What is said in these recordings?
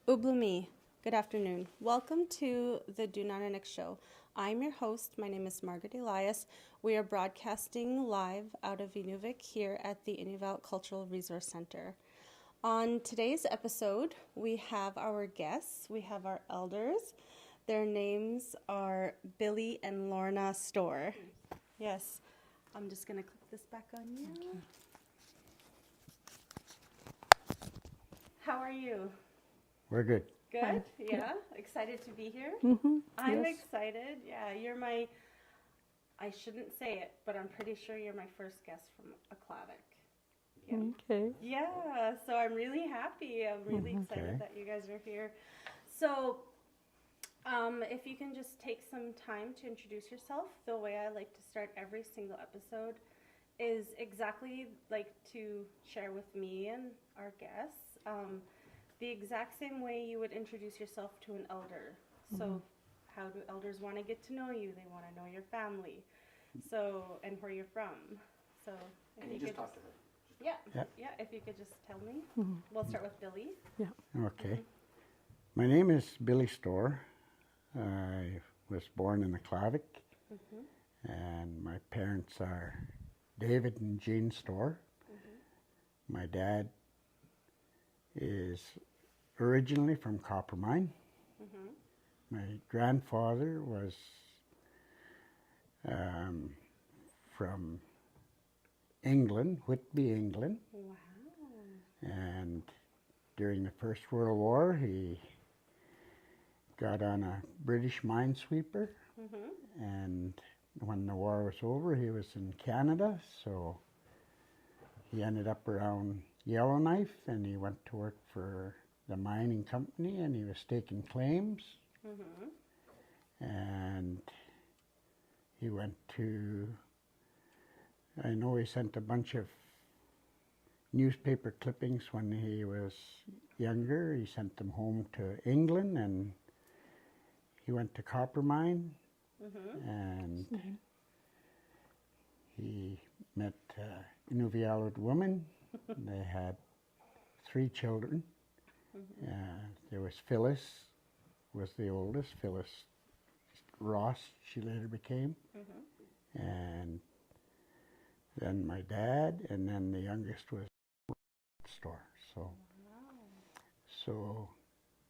Uvagut, good afternoon. Welcome to the {}Nunanak} show. I'm your host. My name is Margaret Elias. We are broadcasting live out of Uvagut here at the Inuit Cultural Resource Center. On today's episode, we have our guests. We have our elders. Their names are Billy and Lorna Storr. Yes, I'm just going to click this back on you. Okay. How are you? We're good. Good? Yeah? Excited to be here? Mm-hmm. I'm excited. Yeah, you're my, I shouldn't say it, but I'm pretty sure you're my first guest from {}Uvagut. Yeah. Okay. Yeah, so I'm really happy. I'm really excited that you guys are here. So, if you can just take some time to introduce yourself, the way I like to start every single episode is exactly like to share with me and our guests the exact same way you would introduce yourself to an elder. So how do elders want to get to know you? They want to know your family, so, and where you're from. So if you could just talk to her. Yeah, if you could just tell me. We'll start with Billy. Yeah. Okay. My name is Billy Storr. I was born in {}Uvagut, and my parents are David and Jean Storr. My dad is originally from Coppermine. My grandfather was from England, Whitby, England. Wow. And during the First World War, he got on a British minesweeper. And when the war was over, he was in Canada, so he ended up around Yellowknife, and he went to work for the mining company, and he was taking claims. And he went to, I know he sent a bunch of newspaper clippings when he was younger. He sent them home to England, and he went to Coppermine, and he met Inuvialuit woman. They had 3 children. There was Phyllis, was the oldest. Phyllis Ross, she later became. And then my dad, and then the youngest was Storr. So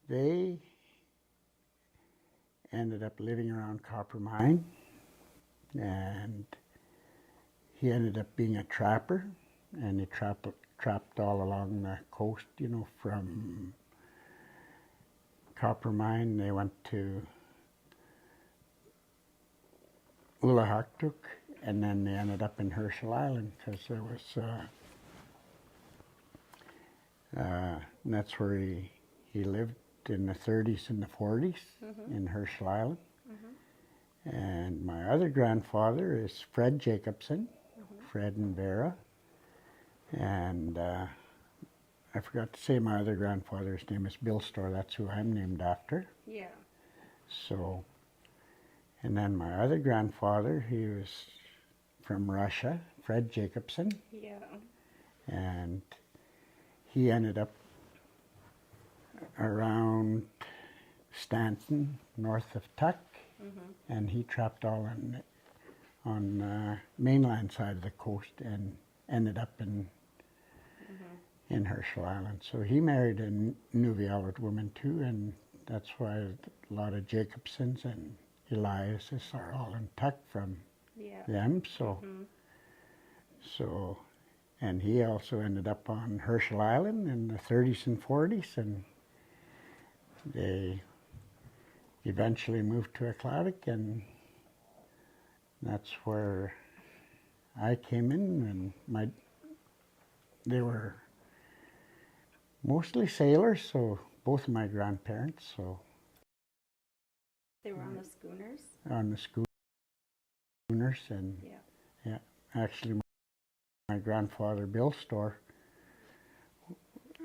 they ended up living around Coppermine, and he ended up being a trapper, and he trapped all along the coast, you know, from Coppermine. They went to {}Uvagut, and then they ended up in Herschel Island, because there was, and that's where he lived in the '30s and the '40s in Herschel Island. And my other grandfather is Fred Jacobson, Fred and Vera. And I forgot to say my other grandfather's name is Bill Storr. That's who I'm named after. Yeah. So, And then my other grandfather, he was from Russia, Fred Jacobson, Yeah. and he ended up around Stanton, north of Tuck, and he trapped all on mainland side of the coast and ended up in Herschel Island. So he married a Uvagut woman too, and that's why a lot of Jacobsons and Eliases are all in Tuck from them. So, and he also ended up on Herschel Island in the 30s and 40s, and they eventually moved to ऊvagut, and that's where I came in, and they were mostly sailors, so both of my grandparents, so. They were on the schooners? On the schooners, and yeah, actually my grandfather Bill's store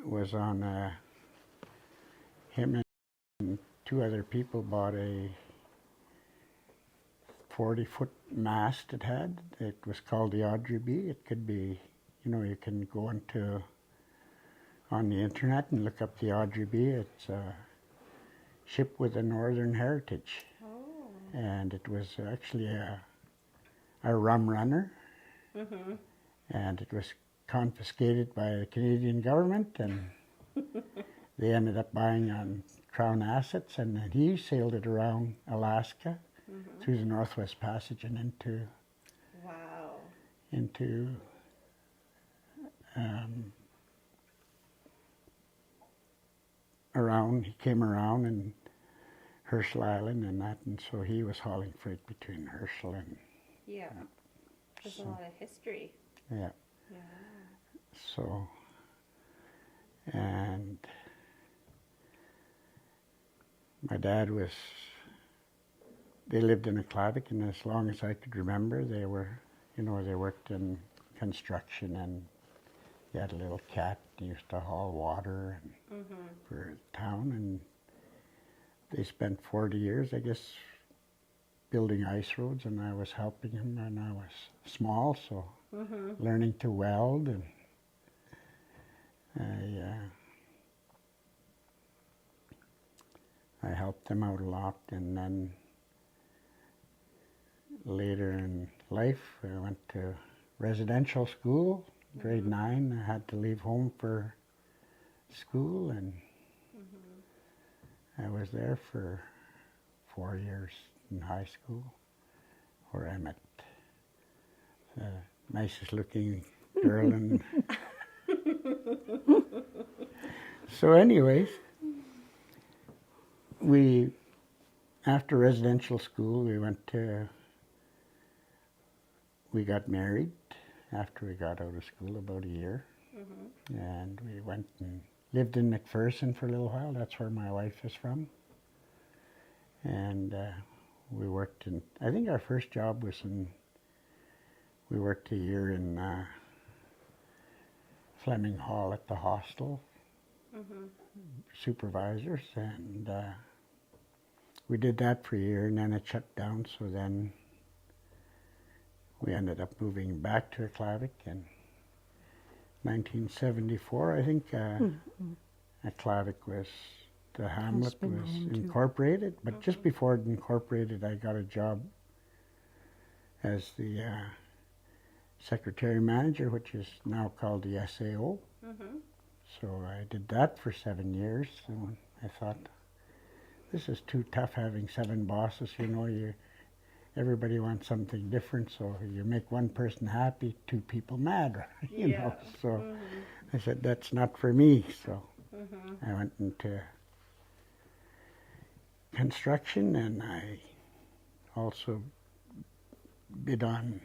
was on, him and two other people bought a 40-foot mast it had. It was called the ऊvagut. It could be, you can go on the internet and look up the ऊvagut. It's a ship with a northern heritage. Oh. And it was actually a rum runner. And it was confiscated by the Canadian government, and they ended up buying on Crown assets, and then he sailed it around Alaska through the Northwest Passage and into around. He came around in Herschel Island and that, and so he was hauling freight between Herschel and There's a lot of history. Yeah. So, and my dad they lived in ऊvagut, and as long as I could remember, they worked in construction, and they had a little cat. They used to haul water for the town, and they spent 40 years, I guess, building ice roads, and I was helping him when I was small, so learning to weld, and I helped them out a lot. And then later in life, I went to residential school, grade 9. I had to leave home for school, and I was there for 4 years in high school, where I met the nicest looking girl. And so anyways, after residential school, we got married after we got out of school, about a year. And we went and lived in McPherson for a little while. That's where my wife is from. And we worked I think our first job was we worked a year in Fleming Hall at the hostel, supervisors, and we did that for a year, and then it shut down, so then we ended up moving back to ऊvagut in 1974, I think. ऊvagut was, the hamlet was incorporated, but just before it incorporated, I got a job as the secretary manager, which is now called the SAO. So I did that for 7 years, and I thought, this is too tough having 7 bosses. Everybody wants something different, so you make one person happy, 2 people mad, you know. So I said, that's not for me. So I went into construction, and I also bid on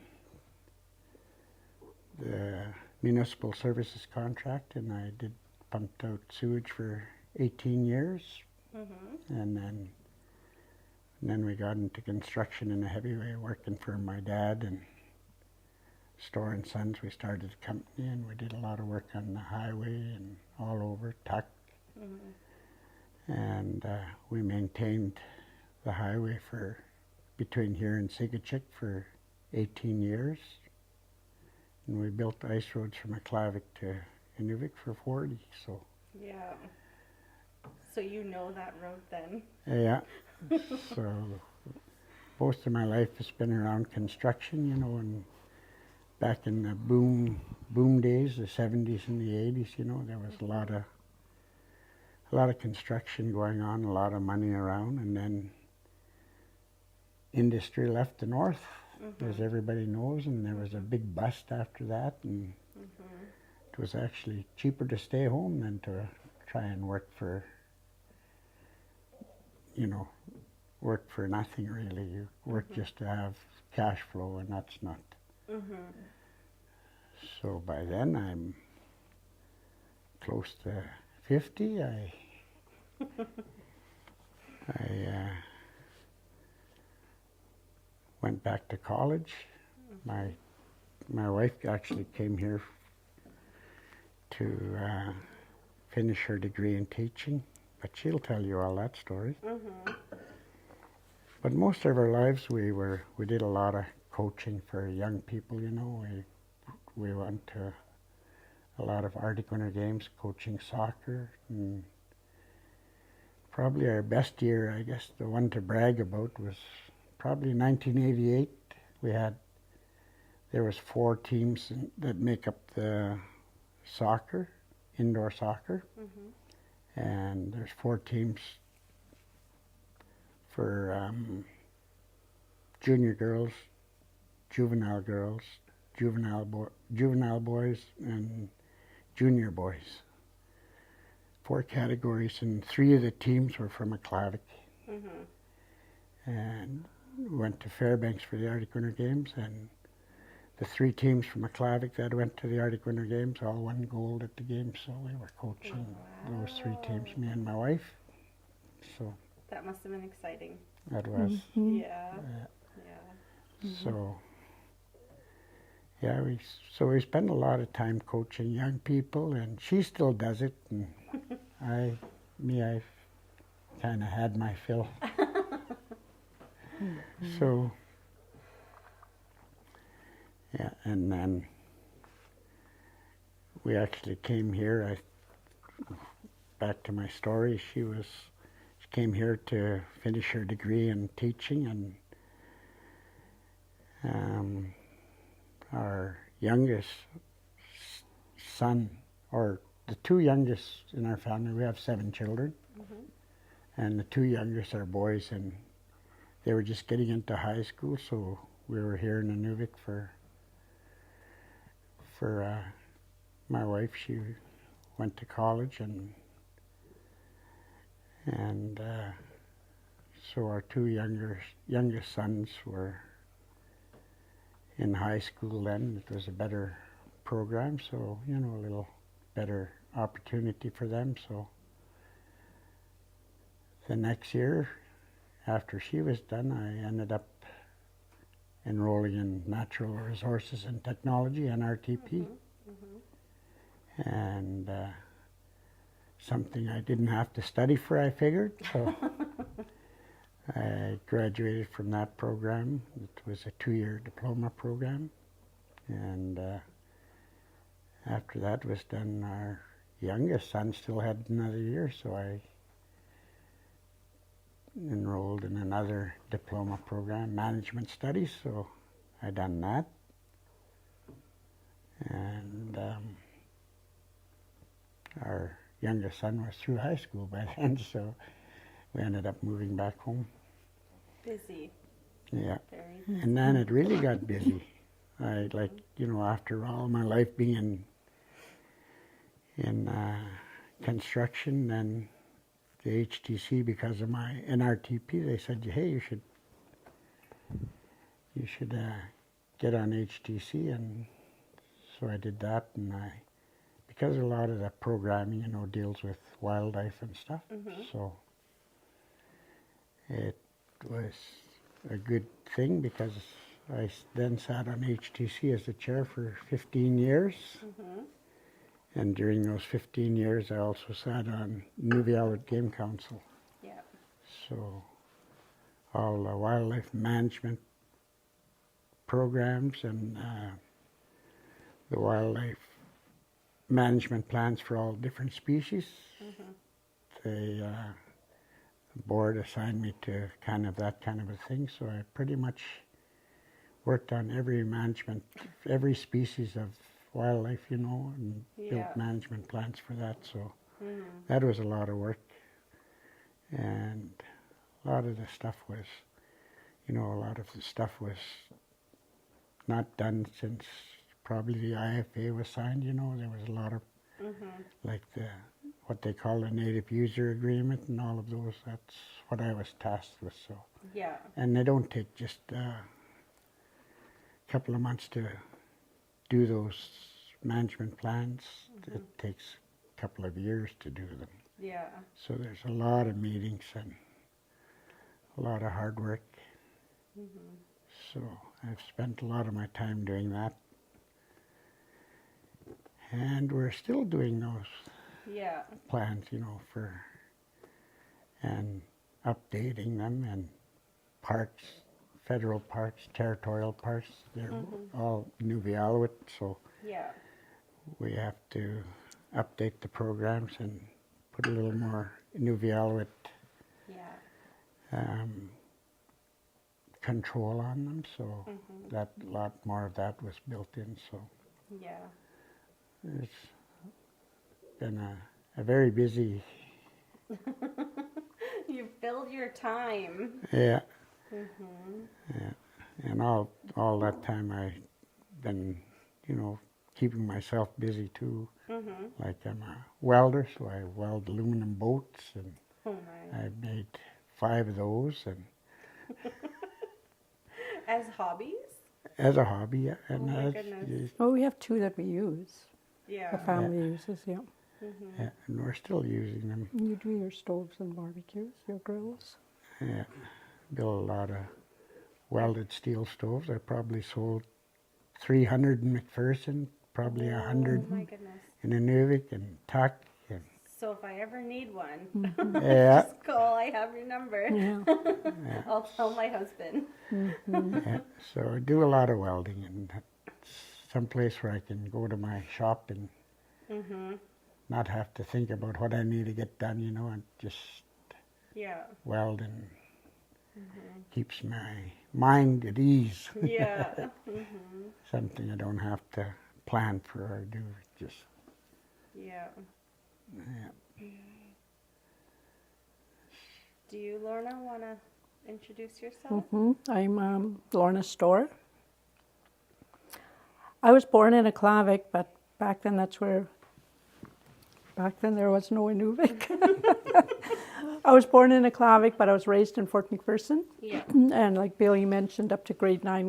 the municipal services contract, and I did pumped out sewage for 18 years. And then we got into construction in a heavy way, working for my dad and Store and Sons. We started a company, and we did a lot of work on the highway and all over Tuck. And we maintained the highway for between here and Sigachik for 18 years. And we built ice roads from {𝑉𝑒 to Inuvik for 40, so. Yeah. So you know that road then? Yeah. So most of my life has been around construction, you know, and back in the boom days, the 70s and the 80s, you know, there was a lot of construction going on, a lot of money around, and then industry left the north, as everybody knows, and there was a big bust after that, and it was actually cheaper to stay home than to try and work for, you know, work for nothing really. You work just to have cash flow, and that's not. So by then I'm close to 50. I went back to college. My wife actually came here to finish her degree in teaching, but she'll tell you all that story. But most of our lives we did a lot of coaching for young people, you know. We went to a lot of Arctic Winter Games coaching soccer, and probably our best year, I guess the one to brag about, was probably 1988. There was 4 teams that make up the soccer, indoor soccer, and there's 4 teams for junior girls, juvenile boys, and junior boys. 4 categories, and 3 of the teams were from {𝑉𝑒 and went to Fairbanks for the Arctic Winter Games, and the 3 teams from {𝑉𝑒 that went to the Arctic Winter Games all won gold at the games, so we were coaching those 3 teams, me and my wife. So that must have been exciting. That was. Yeah. So yeah, we spend a lot of time coaching young people, and she still does it, and I've kind of had my fill. So yeah, and then we actually came here. Back to my story, she came here to finish her degree in teaching, and our youngest son, or the 2 youngest in our family, we have 7 children, and the 2 youngest are boys, and they were just getting into high school, so we were here in Inuvik for my wife. She went to college, and so our 2 youngest sons were in high school then. It was a better program, so, you know, a little better opportunity for them. So the next year, after she was done, I ended up enrolling in Natural Resources and Technology, NRTP, and something I didn't have to study for, I figured. So I graduated from that program. It was a 2-year diploma program, and after that was done, our youngest son still had another year, so I enrolled in another diploma program, management studies, so I done that. And our youngest son was through high school by then, so we ended up moving back home. Busy. Yeah. Very busy. And then it really got busy. After all my life being in construction, then the HTC, because of my NRTP, they said, hey, you should get on HTC, and so I did that, and because a lot of the programming, deals with wildlife and stuff, so it was a good thing, because I then sat on HTC as the chair for 15 years. And during those 15 years, I also sat on {𝑉𝑒 Game Council. Yeah. So all the wildlife management programs and the wildlife management plans for all different species. The board assigned me to that kind of a thing, so I pretty much worked on every species of wildlife, you know, and built management plans for that. So that was a lot of work, and a lot of the stuff was, not done since probably the IFA was signed. You know, there was a lot of like what they call the Native User Agreement and all of those. That's what I was tasked with. So and they don't take just a couple of months to do those management plans. It takes a couple of years to do them. So there's a lot of meetings and a lot of hard work. So I've spent a lot of my time doing that. And we're still doing those plans, you know, and updating them, and parks, federal parks, territorial parks, they're all uv'alŭwit, so we have to update the programs and put a little more uv'alŭwit control on them, so that a lot more of that was built in. So it's been a very busy. You filled your time. Yeah. And all that time I've been, you know, keeping myself busy too. Like I'm a welder, so I weld aluminum boats, and I've made 5 of those, and as hobbies? As a hobby, yeah. And my goodness. Well, we have 2 that we use. The family uses, yeah, and we're still using them. You do your stoves and barbecues, your grills. Yeah, built a lot of welded steel stoves. I probably sold 300 in McPherson, probably 100 in Inuvik and Tuck. And so if I ever need one, just call. I have your number. I'll tell my husband. So I do a lot of welding, and someplace where I can go to my shop and not have to think about what I need to get done, you know, and just weld, and keeps my mind at ease. Something I don't have to plan for or do. Just Do you, Lorna, want to introduce yourself? I'm Lorna Storr. I was born in Укlavik, but back then there was no Inuvik. I was born in Укlavik, but I was raised in Fort McPherson. And like Billy mentioned, up to grade 9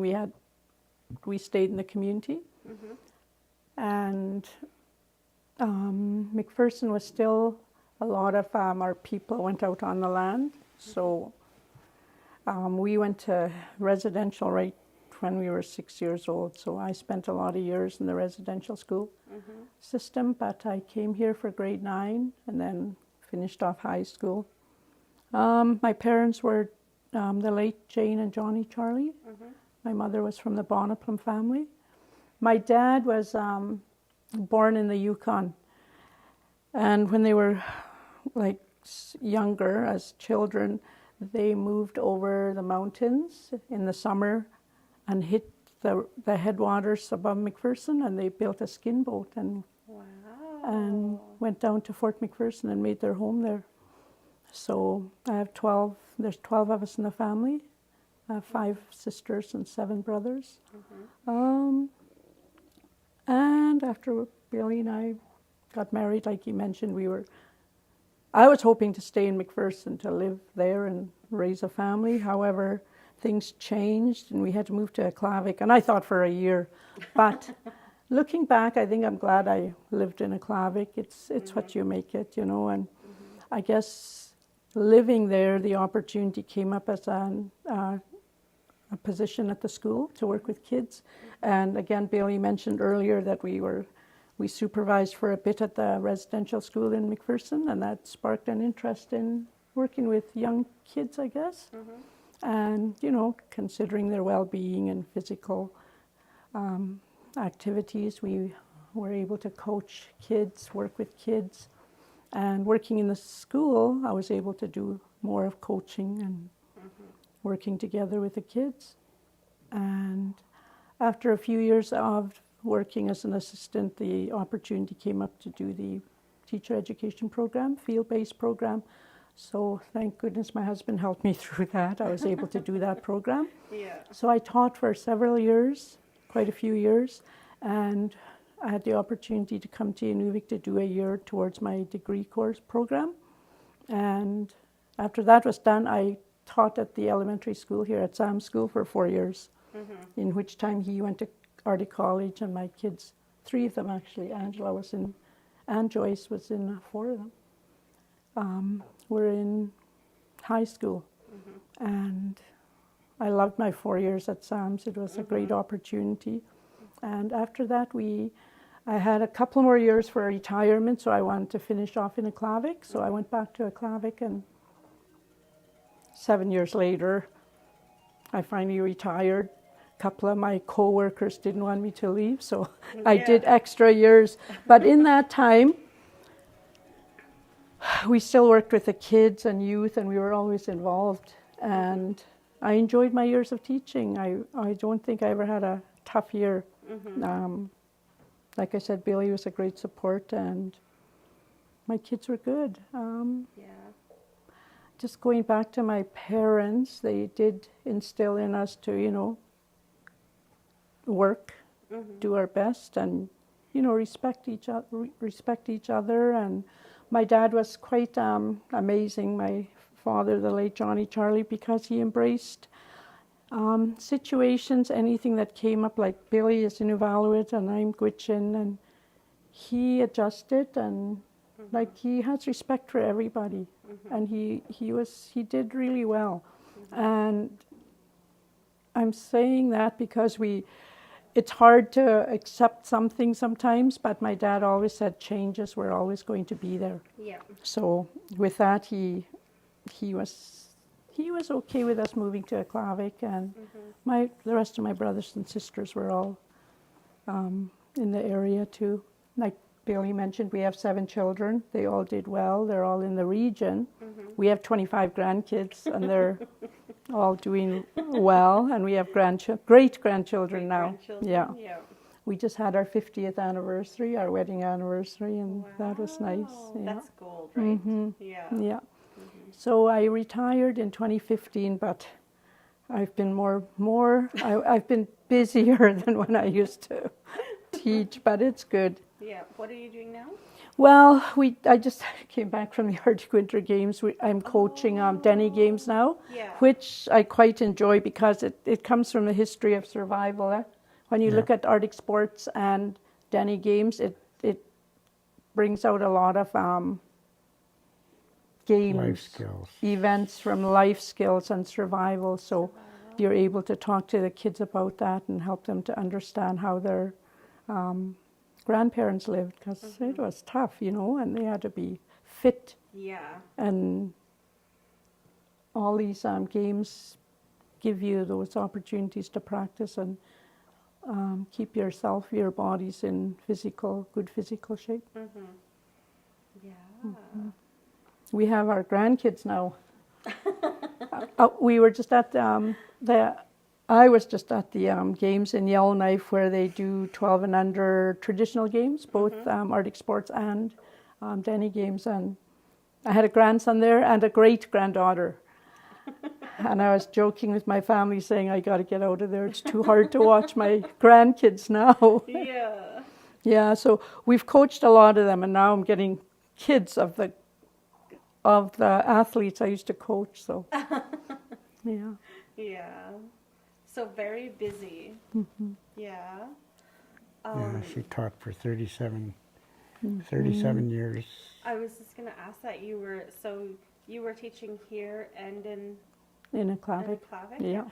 we stayed in the community. And McPherson was still, a lot of our people went out on the land. So we went to residential right when we were 6 years old. So I spent a lot of years in the residential school system, but I came here for grade 9 and then finished off high school. My parents were the late Jane and Johnny Charlie. My mother was from the Bonneplum family. My dad was born in the Yukon, and when they were like younger as children, they moved over the mountains in the summer and hit the headwaters above McPherson, and they built a skin boat and went down to Fort McPherson and made their home there. So I have 12, there's 12 of us in the family. I have 5 sisters and 7 brothers. And after Billy and I got married, like he mentioned, I was hoping to stay in McPherson to live there and raise a family. However, things changed and we had to move to Укlavik, and I thought for a year. But looking back, I think I'm glad I lived in Укlavik. It's what you make it, you know. And I guess living there, the opportunity came up as a position at the school to work with kids. And again, Billy mentioned earlier that we supervised for a bit at the residential school in McPherson, and that sparked an interest in working with young kids, I guess. And, you know, considering their well-being and physical activities, we were able to coach kids, work with kids. And working in the school, I was able to do more of coaching and working together with the kids. And after a few years of working as an assistant, the opportunity came up to do the teacher education program, field-based program. So thank goodness my husband helped me through that. I was able to do that program. Yeah. So I taught for several years, quite a few years, and I had the opportunity to come to Inuvagut to do a year towards my degree course program. And after that was done, I taught at the elementary school here at Sam School for 4 years, in which time he went to Arctic College, and my kids, 3 of them actually, Angela was in, and Joyce was in 4 of them, were in high school. And I loved my 4 years at Sam's. It was a great opportunity. And after that, I had a couple more years for retirement, so I wanted to finish off in Укlavik. So I went back to Укlavik, and 7 years later, I finally retired. A couple of my co-workers didn't want me to leave, so I did extra years. But in that time, we still worked with the kids and youth, and we were always involved. And I enjoyed my years of teaching. I don't think I ever had a tough year. Like I said, Billy was a great support, and my kids were good. Just going back to my parents, they did instill in us to, you know, work, do our best, and, you know, respect each other. And my dad was quite amazing, my father, the late Johnny Charlie, because he embraced situations, anything that came up, like Billy is in Uvagut and I'm Gwich'in, and he adjusted, and like he has respect for everybody, and he did really well. And I'm saying that because it's hard to accept something sometimes, but my dad always said changes were always going to be there. Yeah. So with that, he was okay with us moving to Укlavik, and the rest of my brothers and sisters were all in the area too. Like Billy mentioned, we have 7 children. They all did well. They're all in the region. We have 25 grandkids, and they're all doing well. And we have great-grandchildren now. Yeah. We just had our 50th anniversary, our wedding anniversary, and that was nice. Yeah. That's gold, right? Yeah. So I retired in 2015, but I've been I've been busier than when I used to teach, but it's good. Yeah. What are you doing now? Well, I just came back from the Arctic Winter Games. I'm coaching Denny Games now, which I quite enjoy because it comes from a history of survival. When you look at Arctic sports and Denny Games, it brings out a lot of games, life skills, events from life skills and survival. So you're able to talk to the kids about that and help them to understand how their grandparents lived, because it was tough, you know, and they had to be fit. Yeah. And all these games give you those opportunities to practice and keep your bodies in good physical shape. Yeah. We have our grandkids now. We were just at I was just at the games in Yellowknife where they do 12 and under traditional games, both Arctic sports and Denny Games. And I had a grandson there and a great-granddaughter. And I was joking with my family saying, I got to get out of there. It's too hard to watch my grandkids now. Yeah. Yeah, so we've coached a lot of them, and now I'm getting kids of the athletes I used to coach. So, yeah. Yeah. So very busy. Yeah. She taught for 37 years. I was just going to ask that you were teaching here and In Укlavik. Yeah.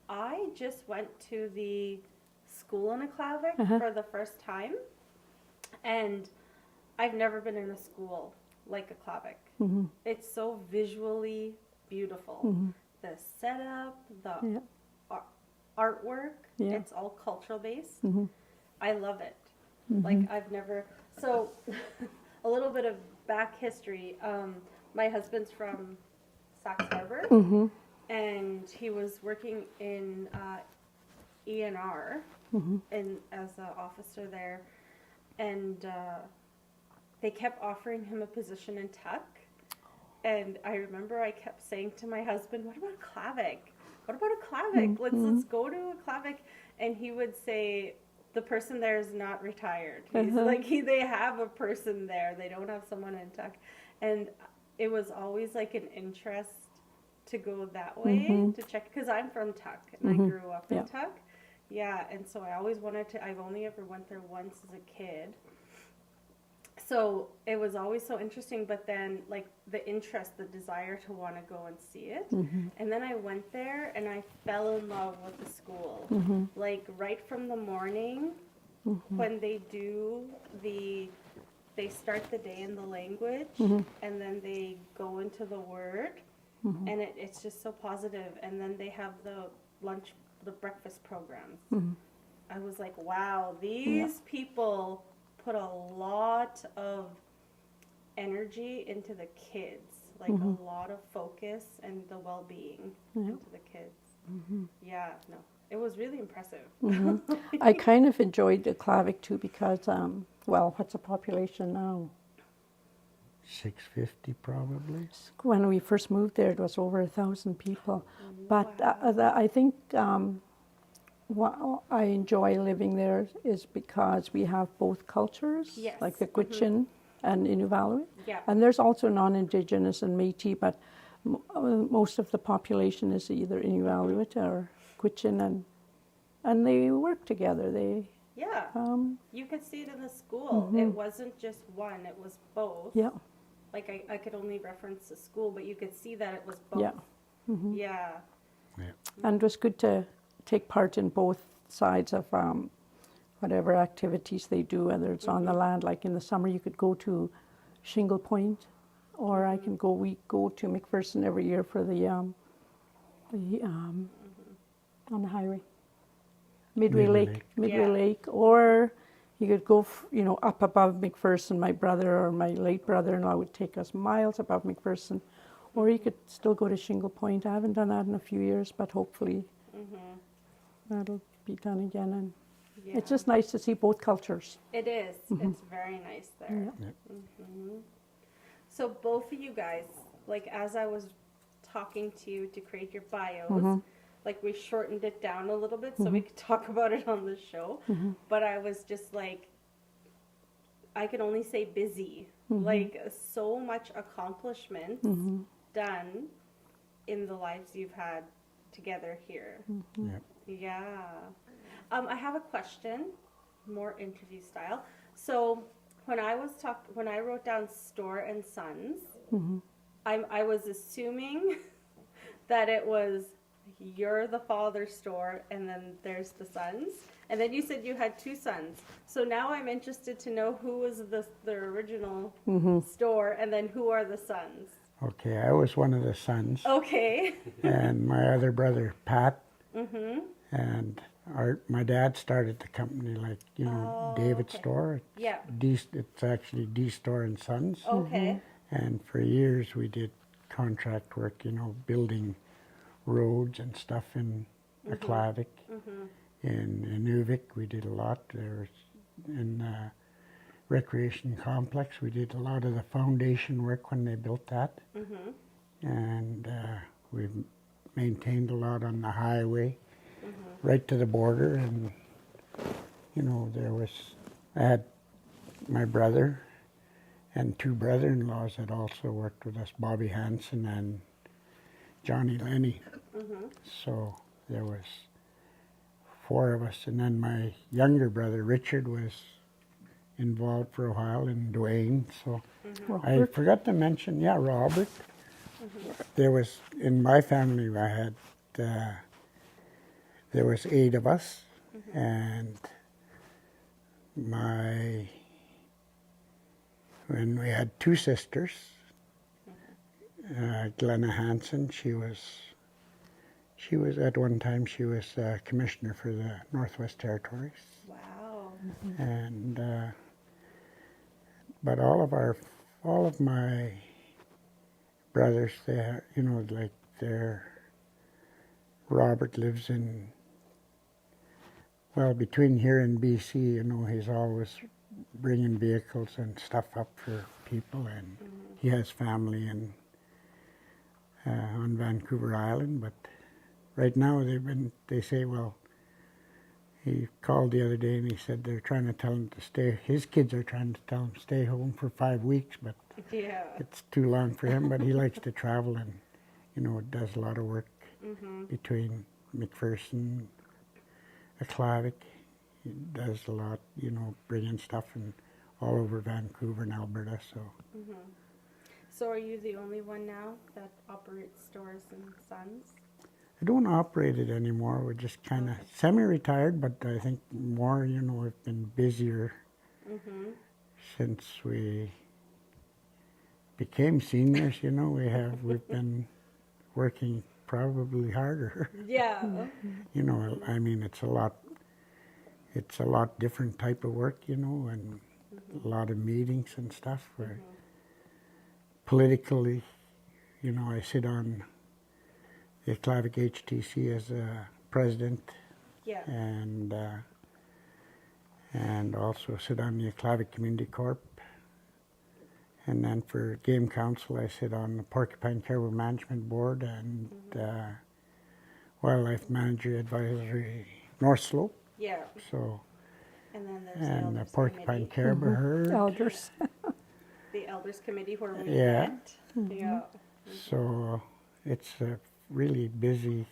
I just went to the school in Укlavik for the first time, and I've never been in a school like Укlavik. It's so visually beautiful. the setup, the Yeah. artwork. Yeah. It's all cultural based. Mm-hmm. I love it. Like I've never. So, a little bit of back history. My husband's from Sax Harbor, Mm-hmm. and he was working in ENR and as an officer there, and they kept offering him a position in Tuck. And I remember I kept saying to my husband, "What about Klavik? What about a Klavik? Let's go to a Klavik." And he would say, "The person there is not retired." He's like, they have a person there. They don't have someone in Tuck. And it was always like an interest to go that way to check, because I'm from Tuck and I grew up in Tuck. Yeah, and so I always wanted to. I've only ever went there once as a kid. So it was always so interesting, but then like the interest, the desire to want to go and see it. And then I went there and I fell in love with the school. Like right from the morning when they start the day in the language and then they go into the word and it's just so positive. And then they have the breakfast programs. I was like, wow, these people put a lot of energy into the kids, like a lot of focus and the well-being into the kids. Yeah, no, it was really impressive. I kind of enjoyed the Klavik too because, well, what's the population now? 650 probably. When we first moved there, it was over 1,000 people. But I think what I enjoy living there is because we have both cultures, Yes. like the Gwich'in and Inuvalut. Yeah. And there's also non-Indigenous and Métis, but most of the population is either Inuvalut or Gwich'in, and they work together. Yeah, you could see it in the school. It wasn't just one, it was both. Yeah. Like I could only reference the school, but you could see that it was both. Yeah. Yeah. And it was good to take part in both sides of whatever activities they do, whether it's on the land, like in the summer you could go to Shingle Point, or we go to McPherson every year for the on the highway, Midway Lake, Lake, or you could go, up above McPherson. My brother or my late brother-in-law would take us miles above McPherson, or you could still go to Shingle Point. I haven't done that in a few years, but hopefully that'll be done again. And it's just nice to see both cultures. It is. It's very nice there. So both of you guys, like as I was talking to you to create your bios, like we shortened it down a little bit so we could talk about it on the show. But I was just like, I can only say busy. Like so much accomplishment done in the lives you've had together here. Yeah. I have a question, more interview style. So when I wrote down Store and Sons, I was assuming that it was you're the father store and then there's the sons. And then you said you had two sons. So now I'm interested to know who was the original store and then who are the sons. Okay, I was one of the sons. Okay. And my other brother, Pat. And my dad started the company, like, David's store. Yeah. It's actually D Store and Sons. Okay. And for years we did contract work, building roads and stuff in Aklavik. In Uvagut we did a lot. There was in the recreation complex we did a lot of the foundation work when they built that. And we maintained a lot on the highway right to the border. And I had my brother and two brother-in-laws that also worked with us, Bobby Hansen and Johnny Lenny. So there was 4 of us, and then my younger brother Richard was involved for a while in Dwayne. So I forgot to mention, Robert. There was, in my family, there was 8 of us, and when we had 2 sisters, Glenna Hansen, she was She was, at one time, she was commissioner for the Northwest Territories. Wow. And, but all of my brothers, they, you know, like Robert lives in, well, between here and BC, you know, he's always bringing vehicles and stuff up for people, and he has family in on Vancouver Island. But right now they say, well, he called the other day and he said they're trying to tell him to stay. His kids are trying to tell him to stay home for 5 weeks, but Yeah. it's too long for him. But he likes to travel, and you know, does a lot of work between McPherson, Укlavik. He does a lot, you know, bringing stuff and all over Vancouver and Alberta. So So are you the only one now that operates Stores and Sons? I don't operate it anymore. We're just kind of semi-retired, but I think more, you know, we've been busier since we became seniors. You know, we've been working probably harder. Yeah. You know, I mean, it's a lot different type of work, you know, and a lot of meetings and stuff. Where politically, you know, I sit on the Укlavik HTC as a president, Yeah. and also sit on the Укlavik Community Corp. And then for Game Council, I sit on the Porcupine Caribou Management Board and Wildlife Manager Advisory North Slope. Yeah. So, And then there's and the the Elders Porcupine Committee. Caribou Herd. Elders. The Elders Committee where we Yeah. met. Yeah. So it's a really busy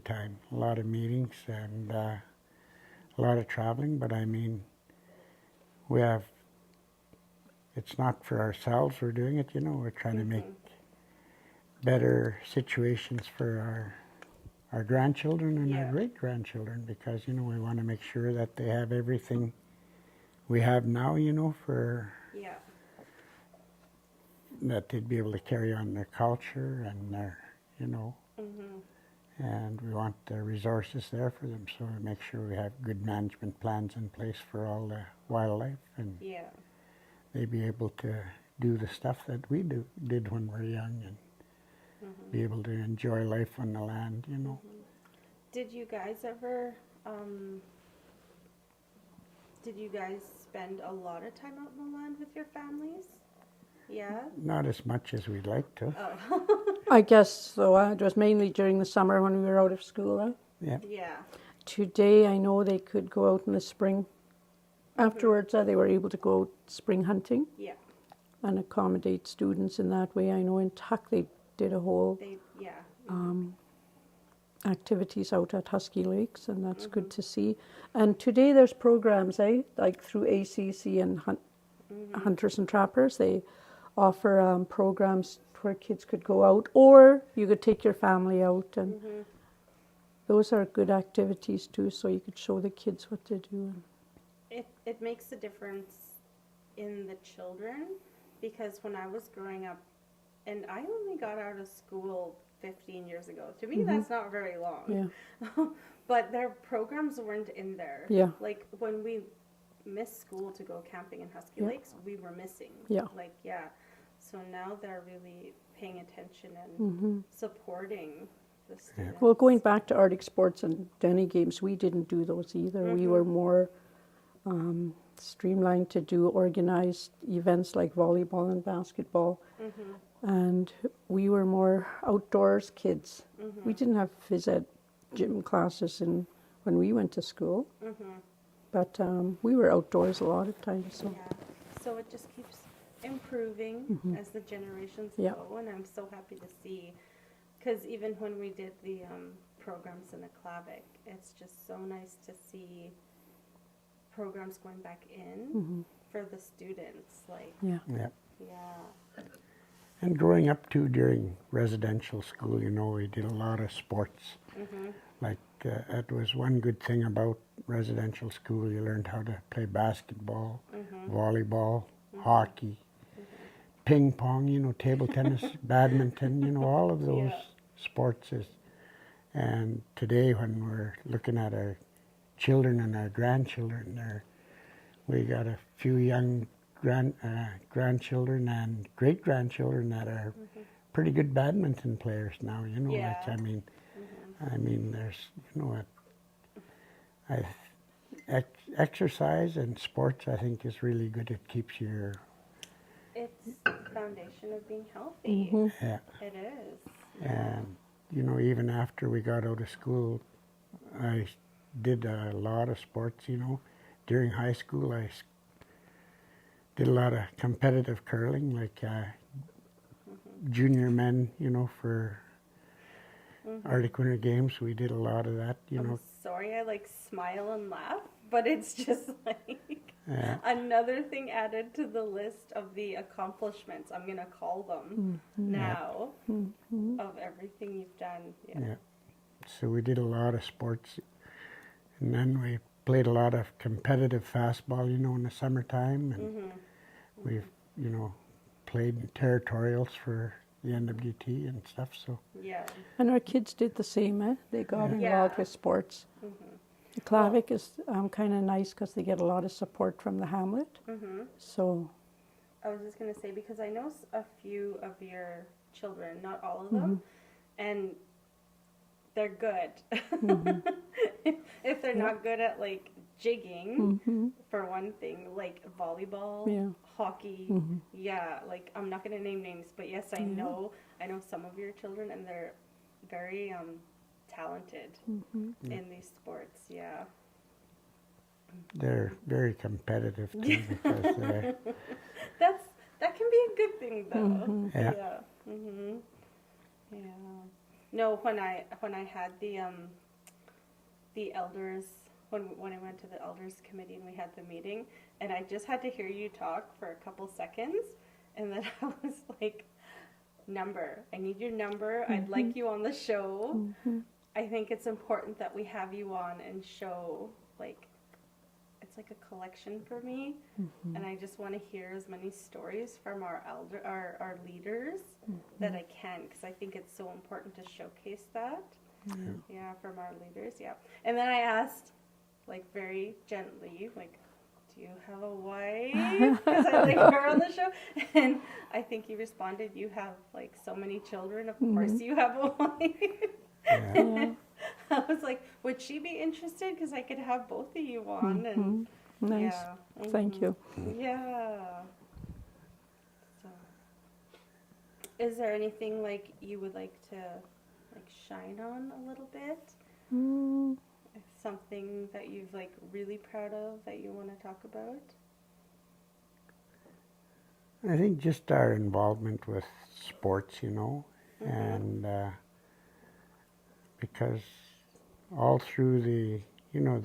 time. A lot of meetings and a lot of traveling. But I mean, it's not for ourselves we're doing it, you know. We're trying to make better situations for our grandchildren and our great-grandchildren, because, you know, we want to make sure that they have everything we have now, you know, for that they'd be able to carry on their culture and their, you know, and we want the resources there for them, so we make sure we have good management plans in place for all the wildlife, and they be able to do the stuff that we did when we were young, and be able to enjoy life on the land, you know. Did you guys ever, spend a lot of time out in the land with your families? Yeah? Not as much as we'd like to. I guess so. It was mainly during the summer when we were out of school. Yeah. Yeah. Today, I know they could go out in the spring. Afterwards, they were able to go out spring hunting Yeah. and accommodate students in that way. I know in Tuck they did a whole activities out at Husky Lakes, and that's good to see. And today there's programs, like through ACC and Hunters and Trappers. They offer programs where kids could go out, or you could take your family out, and those are good activities too, so you could show the kids what to do. It makes a difference in the children, because when I was growing up, and I only got out of school 15 years ago. To me, that's not very long. Yeah. But their programs weren't in there. Yeah. Like when we missed school to go camping in Husky Lakes, we were missing. Yeah. Like, so now they're really paying attention and supporting the students. Well, going back to Arctic sports and Denny games, we didn't do those either. We were more streamlined to do organized events like volleyball and basketball. And we were more outdoors kids. We didn't have phys ed gym classes when we went to school. But we were outdoors a lot of times. So. Yeah. So it just keeps improving as the generations Yeah. go, and I'm so happy to see, because even when we did the programs in Укlavik, it's just so nice to see programs going back in for the students. Like, Yeah. And growing up too during residential school, you know, we did a lot of sports. Like that was one good thing about residential school. You learned how to play basketball, volleyball, hockey, ping pong, you know, table tennis, badminton, you know, all of those sports is. And today when we're looking at our children and our grandchildren, we got a few young grandchildren and great-grandchildren that are pretty good badminton players now, you know. Yeah. Like, I mean, there's, you know, exercise and sports, I think, is really good. It keeps your... It's the foundation of being healthy. Yeah. It is. And, you know, even after we got out of school, I did a lot of sports, you know. During high school, I did a lot of competitive curling, like junior men, you know, for Arctic Winter Games. We did a lot of that, you know. Sorry, I like smile and laugh, but it's just like another thing added to the list of the accomplishments, I'm going to call them now, of everything you've done. Yeah. So we did a lot of sports, and then we played a lot of competitive fastball, you know, in the summertime, and we've, you know, played territorials for the NWT and stuff, so. Yeah. And our kids did the same, eh? They got involved with sports. Klavik is kind of nice because they get a lot of support from the hamlet. So. I was just going to say, because I know a few of your children, not all of them, and they're good. If they're not good at like jigging, for one thing, like volleyball, hockey, like I'm not going to name names, but yes, I know some of your children, and they're very talented in these sports. Yeah. They're very competitive too, because they're... that can be a good thing though. Yeah. Yeah. No, when I had the elders, when I went to the elders committee and we had the meeting, and I just had to hear you talk for a couple seconds, and then I was like, I need your number. I'd like you on the show. I think it's important that we have you on and show, like, it's like a collection for me, and I just want to hear as many stories from our leaders that I can, because I think it's so important to showcase that. Yeah, from our leaders. Yeah. And then I asked, like, very gently, like, do you have a wife? Because I like her on the show. And I think he responded, you have like so many children, of course you have a wife. I was like, would she be interested? Because I could have both of you on. And nice. Thank you. Yeah. So, is there anything like you would like to like shine on a little bit? Something that you've like really proud of that you want to talk about? I think just our involvement with sports, you know, and because all through the, you know,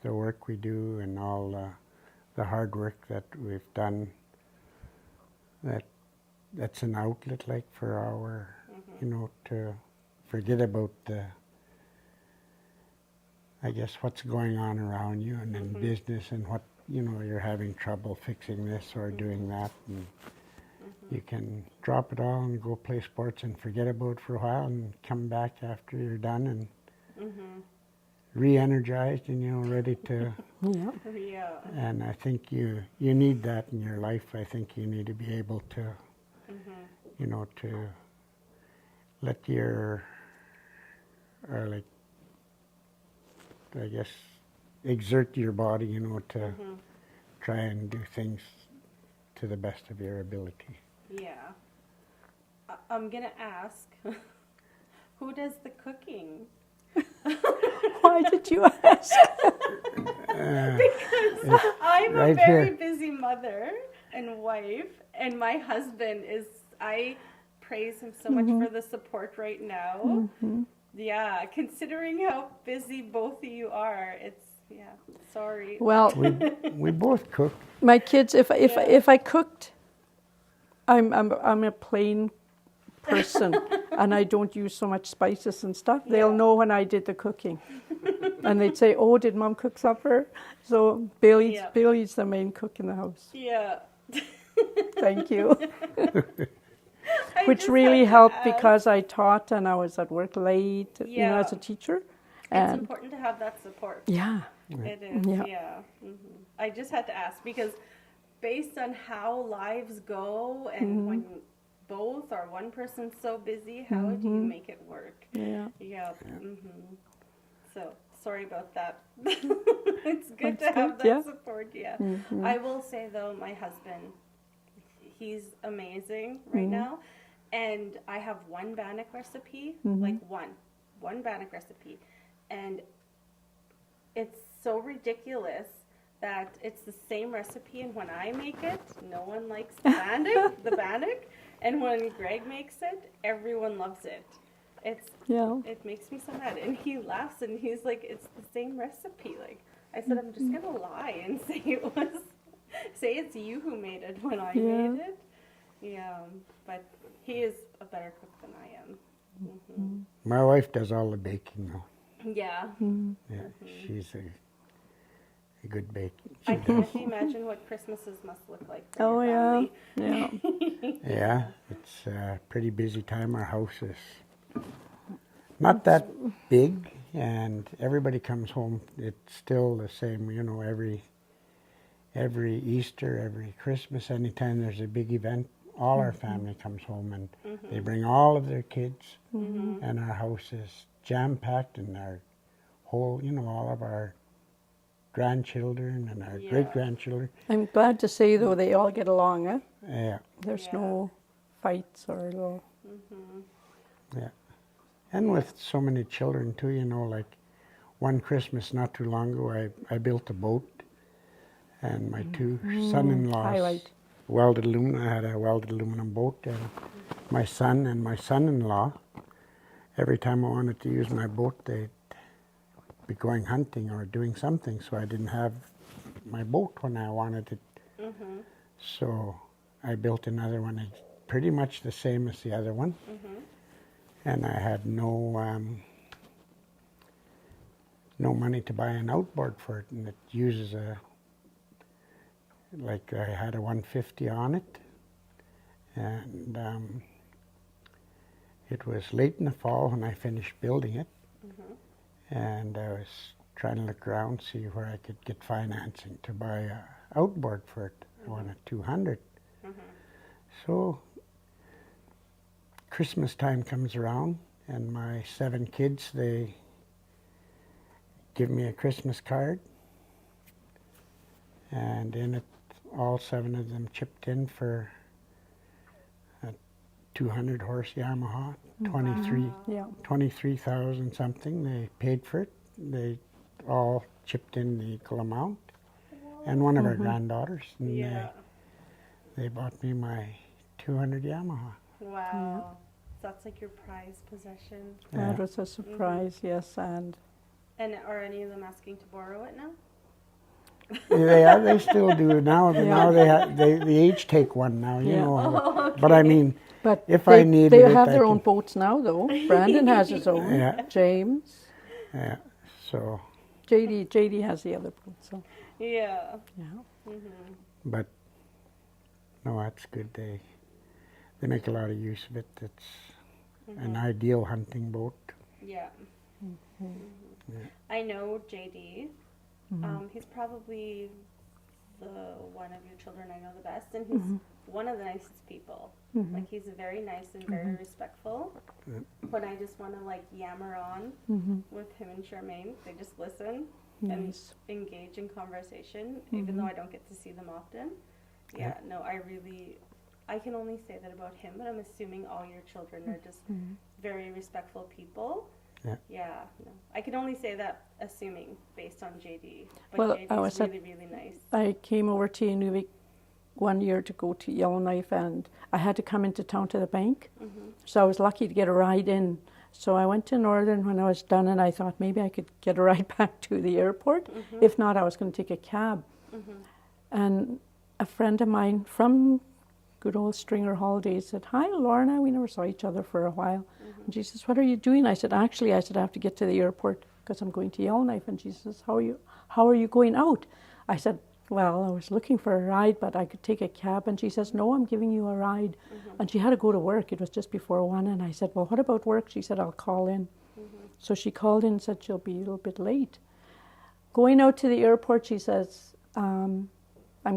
the work we do and all the hard work that we've done, that's an outlet, like, for our, you know, to forget about the, I guess, what's going on around you and in business, and what, you know, you're having trouble fixing this or doing that, and you can drop it all and go play sports and forget about it for a while and come back after you're done and re-energized and, you know, ready to... And I think you need that in your life. I think you need to be able to, you know, to let your, or like, I guess, exert your body, you know, to try and do things to the best of your ability. Yeah. I'm going to ask, who does the cooking? Why did you ask? Because I'm a very busy mother and wife, and my husband is, I praise him so much for the support right now. Yeah, considering how busy both of you are, it's, sorry. Well, we both cook. My kids, if I cooked, I'm a plain person and I don't use so much spices and stuff. They'll know when I did the cooking. And they'd say, oh, did Mom cook supper? So Bill eats the main cook in the house. Yeah. Thank you. I Which just really had to helped ask. because I taught and I was at work late, you know, Yeah. as a teacher. It's And important to have that support. yeah, It is, Yeah. yeah. I just had to ask because based on how lives go and when both or one person's so busy, how do you make it work? yeah. Yeah. So sorry about that. It's good That's to have good, that yeah. support. Yeah. I will say though, my husband, he's amazing right now, and I have one bannock recipe, like one bannock recipe, and it's so ridiculous that it's the same recipe, and when I make it, no one likes the bannock, and when Greg makes it, everyone loves it. It makes me so mad, and he laughs and he's like, "It's the same recipe." Like I said, I'm just gonna lie and say it's you who made it when I made it. Yeah, but he is a better cook than I am. My wife does all the baking though. Yeah. Yeah, she's a good baker. I can't imagine what Christmases must look like for Oh your yeah, family. yeah. Yeah, it's a pretty busy time. Our house is not that big, and everybody comes home. It's still the same, you know, every Easter, every Christmas, anytime there's a big event, all our family comes home, and they bring all of their kids, and our house is jam-packed, and our whole, you know, all of our grandchildren and our great-grandchildren. I'm glad to say though they all get along. Eh? Yeah, There's no fights or little. yeah. And with so many children too, you know, like one Christmas not too long ago, I built a boat, and my two son-in-laws Highlight. welded aluminum. I had a welded aluminum boat, and my son and my son-in-law, every time I wanted to use my boat, they'd be going hunting or doing something, so I didn't have my boat when I wanted it. So I built another one, it's pretty much the same as the other one, and I had no money to buy an outboard for it, and it uses like I had a 150 on it, and it was late in the fall when I finished building it, and I was trying to look around, see where I could get financing to buy a outboard for it. I wanted 200. So Christmas time comes around, and my 7 kids, they give me a Christmas card, and in it, all 7 of them chipped in for a 200 horse Yamaha, 23,000 something. They paid for it. They all chipped in the equal amount, and one of our granddaughters, and they bought me my 200 Yamaha. Wow. That's like your prized possession. That was a surprise, yes, and are any of them asking to borrow it now? They still do now, but now they each take one now, you know. But I mean, but if they, I needed they it, have I their own could- boats now though. Brandon has his own. Yeah. James, Yeah, so, JD has the other boat. So Yeah. yeah. but no, that's good. They make a lot of use of it. It's an ideal hunting boat. Yeah. I know JD. He's probably the one of your children I know the best, and he's one of the nicest people. Like he's very nice and very respectful. When I just want to like yammer on with him and Charmaine, they just listen and engage in conversation, even though I don't get to see them often. Yeah, no, I can only say that about him, but I'm assuming all your children are just very respectful people. Yeah, no. I can only say that assuming based on JD. But Well, JD's I was really, really nice. I came over to Inuit one year to go to Yellowknife, and I had to come into town to the bank. So I was lucky to get a ride in. So I went to Northern when I was done, and I thought maybe I could get a ride back to the airport. If not, I was going to take a cab. And a friend of mine from good old Stringer Holidays said, "Hi, Lorna." We never saw each other for a while. And she says, "What are you doing?" I said, "Actually, I have to get to the airport because I'm going to Yellowknife." And she says, "How are you going out?" I said, well, I was looking for a ride, but I could take a cab. And she says, no, I'm giving you a ride. And she had to go to work. It was just before 1. And I said, well, what about work? She said, I'll call in. So she called in and said, she'll be a little bit late. Going out to the airport, she says, I'm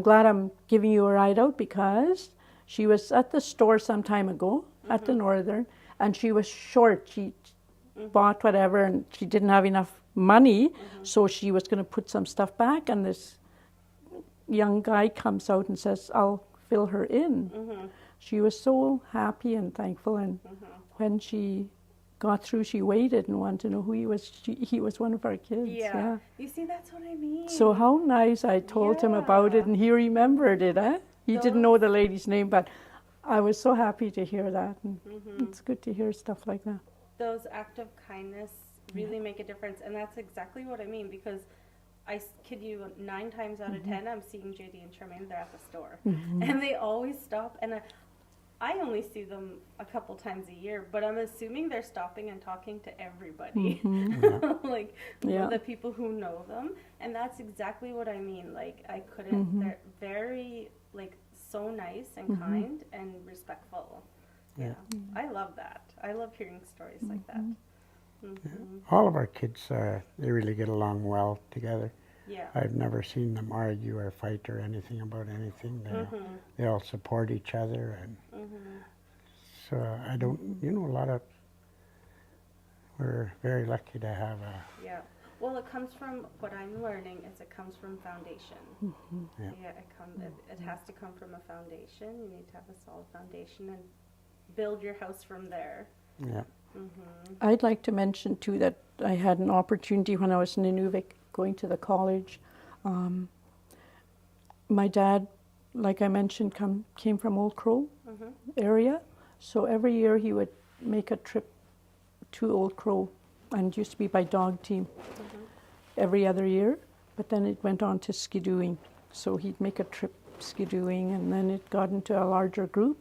glad I'm giving you a ride out, because she was at the store some time ago at the Northern, and she was short. She bought whatever, and she didn't have enough money, so she was going to put some stuff back, and this young guy comes out and says, I'll fill her in. She was so happy and thankful, and when she got through, she waited and wanted to know who he was. He was one of our kids. Yeah. You see, that's what I mean. So how nice. I told him about it, and he remembered it. He didn't know the lady's name, but I was so happy to hear that. And it's good to hear stuff like that. Those acts of kindness really make a difference, and that's exactly what I mean, because I kid you, 9 times out of 10, I'm seeing JD and Charmaine, they're at the store. And they always stop, and I only see them a couple times a year, but I'm assuming they're stopping and talking to everybody, like the people who know them, and that's exactly what I mean. Like, I couldn't, they're very, like, so nice and kind and respectful. Yeah, I love that. I love hearing stories like that. All of our kids, they really get along well together. Yeah. I've never seen them argue or fight or anything about anything. They all support each other, and so I don't, we're very lucky to have a... Yeah. Well, it comes from, what I'm learning is it comes from foundation. It has to come from a foundation. You need to have a solid foundation and build your house from there. Yeah. I'd like to mention too that I had an opportunity when I was in Inuvik going to the college. My dad, like I mentioned, came from Old Crow area, so every year he would make a trip to Old Crow, and it used to be by dog team every other year, but then it went on to skidooing. So he'd make a trip skidooing, and then it got into a larger group,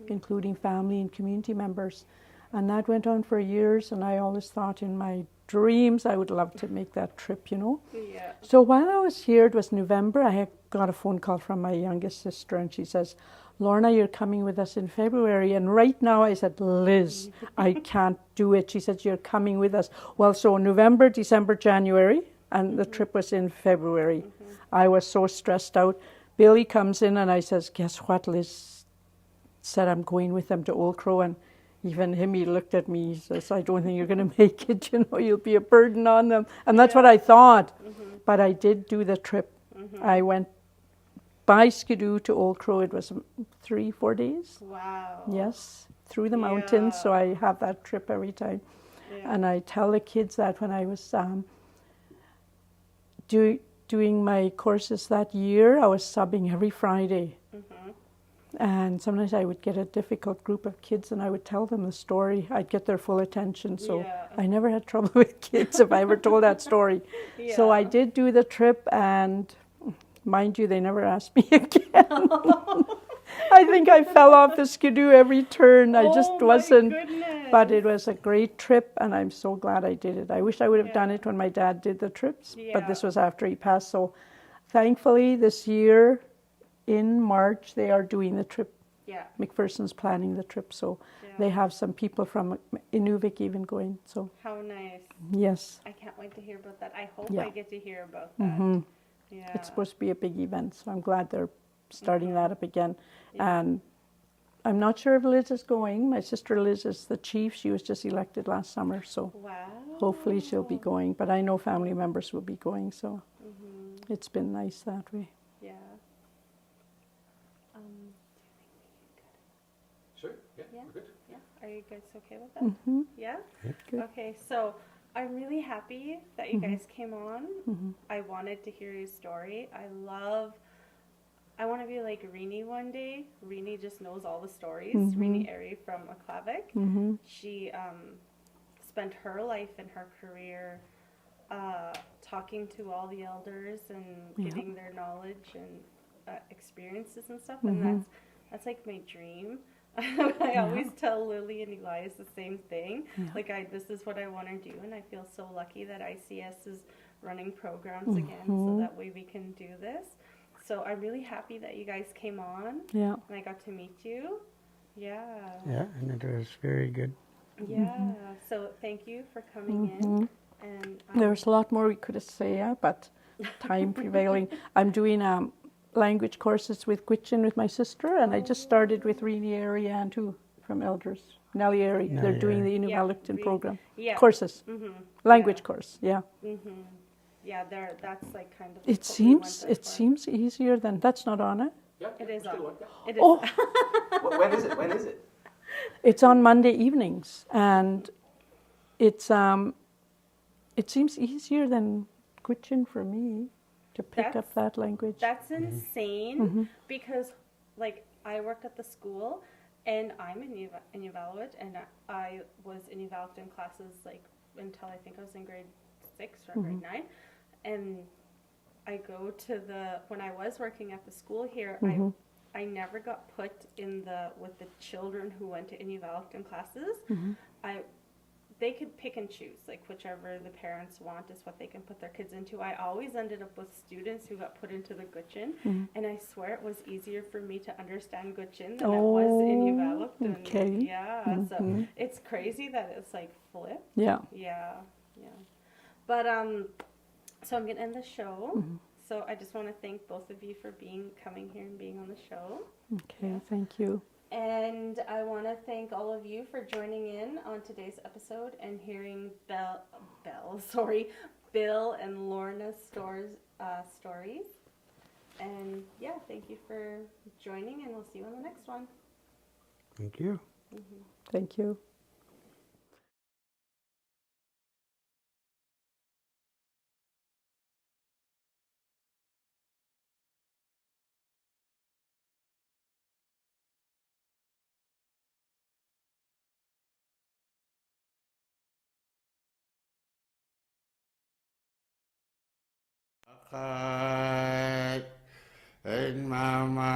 including family and community members. And that went on for years, and I always thought in my dreams I would love to make that trip, Yeah. So while I was here, it was November, I had got a phone call from my youngest sister, and she says, Lorna, you're coming with us in February. And right now I said, Liz, I can't do it. She said, you're coming with us. Well, so November, December, January, and the trip was in February. I was so stressed out. Billy comes in and I says, guess what? Liz said I'm going with them to Old Crow, and even him, he looked at me, he says, I don't think you're going to make it, you'll be a burden on them. And that's what I thought. But I did do the trip. I went by Skidoo to Old Crow. It was 3-4 days. Wow. Yes, through the mountains. So I have that trip every time. And I tell the kids that when I was doing my courses that year, I was subbing every Friday. And sometimes I would get a difficult group of kids and I would tell them the story. I'd get their full attention. So I never had trouble with kids if I ever told that story. So I did do the trip, and mind you, they never asked me again. I think I fell off the skidoo every turn. I just wasn't. But it was a great trip, and I'm so glad I did it. I wish I would have done it when my dad did the trips, but this was after he passed. So thankfully this year, in March, they are doing the trip. McPherson's planning the trip, so they have some people from Inuvik even going. So how nice. Yes. I can't wait to hear about that. I hope I get to hear about that. It's supposed to be a big event, so I'm glad they're starting that up again. And I'm not sure if Liz is going. My sister Liz is the chief. She was just elected last summer, so hopefully she'll be going. But I know family members will be going, so it's been nice that way. Sure. Yeah. We're good. Yeah. Are you guys okay with that? Yeah. Good. Okay. So I'm really happy that you guys came on. I wanted to hear your story. I want to be like Rini one day. Rini just knows all the stories. Rini Airy from ऊvagut. She spent her life and her career talking to all the elders and getting their knowledge and experiences and stuff. And that's like my dream. I always tell Lily and Elias the same thing. Like, this is what I want to do, and I feel so lucky that ICS is running programs again, so that way we can do this. So I'm really happy that you guys came on Yeah. and I got to meet you. Yeah. Yeah, and it was very good. Yeah. So thank you for coming in. And There's a lot more we could say, but time prevailing. I'm doing language courses with Gwich'in with my sister, and I just started with Rini Ariane too from Elders. ナᕕThey're doing the Inuit program. Yeah. Courses. Language course, yeah. Yeah, that's like kind of. It seems easier than that's not on it. Yeah, It is we're still on. on, yeah. It is. Oh. When is it? When is it? It's on Monday evenings, and it's it seems easier than Gwich'in for me to pick up that language. That's insane because, like, I worked at the school, and I'm in Uvagut, and I was in Uvagut in classes like until I think I was in grade 6 or grade 9, and I go to when I was working at the school here, I never got put in with the children who went to Uvagut classes. They could pick and choose, like whichever the parents want is what they can put their kids into. I always ended up with students who got put into the Gwich'in, and I swear it was easier for me to understand Gwich'in than it was in Uvagut. Okay. Yeah, so it's crazy that it's like flipped. Yeah. Yeah. But so I'm gonna end the show. So I just want to thank both of you for coming here and being on the show. Okay, thank you. And I want to thank all of you for joining in on today's episode and hearing Bill and Lorna's stories. And yeah, thank you for joining, and we'll see you on the next one. Thank you. Thank you. Mama